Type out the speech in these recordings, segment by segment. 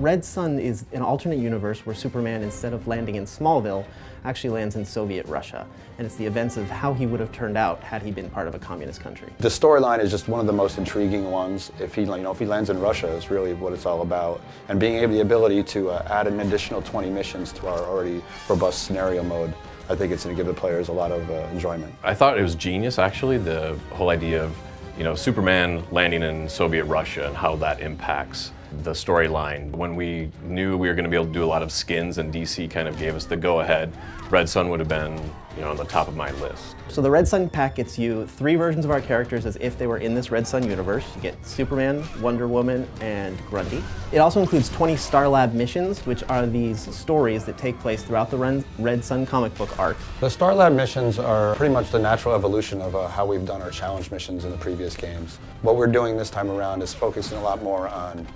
Red Sun is an alternate universe where Superman, instead of landing in Smallville, actually lands in Soviet Russia. And it's the events of how he would have turned out had he been part of a communist country. The storyline is just one of the most intriguing ones. If he lands in Russia, is really what it's all about. And being able the ability to add an additional 20 missions to our already robust scenario mode, I think it's going to give the players a lot of enjoyment. I thought it was genius, actually, the whole idea of Superman landing in Soviet Russia and how that impacts the storyline. When we knew we were going to be able to do a lot of skins and DC kind of gave us the go-ahead, Red Sun would have been on the top of my list. So the Red Sun pack gets you 3 versions of our characters as if they were in this Red Sun universe. You get Superman, Wonder Woman, and Grundy. It also includes 20 Star Lab missions, which are these stories that take place throughout the Red Sun comic book arc. The Star Lab missions are pretty much the natural evolution of how we've done our challenge missions in the previous games. What we're doing this time around is focusing a lot more on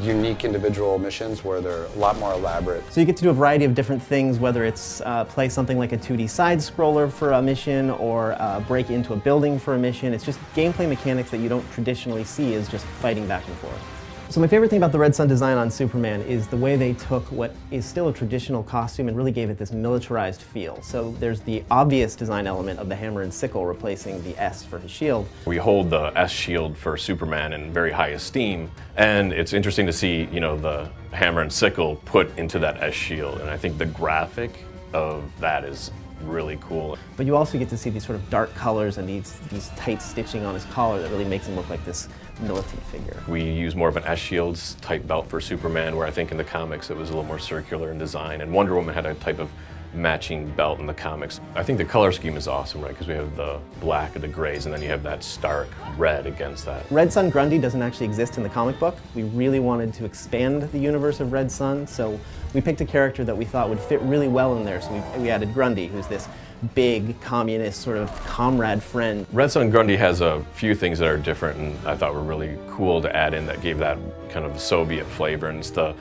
unique individual missions where they're a lot more elaborate. So you get to do a variety of different things, whether it's play something like a 2D side-scroller for a mission or break into a building for a mission. It's just gameplay mechanics that you don't traditionally see as just fighting back and forth. So my favorite thing about the Red Sun design on Superman is the way they took what is still a traditional costume and really gave it this militarized feel. So there's the obvious design element of the hammer and sickle replacing the S for his shield. We hold the S shield for Superman in very high esteem, and it's interesting to see, the hammer and sickle put into that S shield, and I think the graphic of that is really cool. But you also get to see these sort of dark colors and these tight stitching on his collar that really makes him look like this militant figure. We use more of an S shields type belt for Superman, where I think in the comics it was a little more circular in design, and Wonder Woman had a type of matching belt in the comics. I think the color scheme is awesome, right? Because we have the black and the grays, and then you have that stark red against that. Red Sun Grundy doesn't actually exist in the comic book. We really wanted to expand the universe of Red Sun, so we picked a character that we thought would fit really well in there. So we added Grundy, who's this big communist sort of comrade friend. Red Sun Grundy has a few things that are different and I thought were really cool to add in that gave that kind of Soviet flavor. And it's the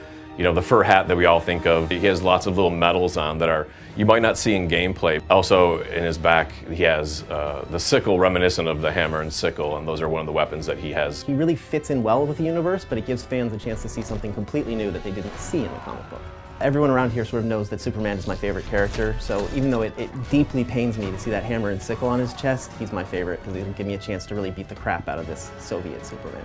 fur hat that we all think of. He has lots of little medals on that you might not see in gameplay. Also, in his back, he has the sickle reminiscent of the hammer and sickle, and those are one of the weapons that he has. He really fits in well with the universe, but it gives fans a chance to see something completely new that they didn't see in the comic book. Everyone around here sort of knows that Superman is my favorite character, so even though it deeply pains me to see that hammer and sickle on his chest, he's my favorite because he'll give me a chance to really beat the crap out of this Soviet Superman.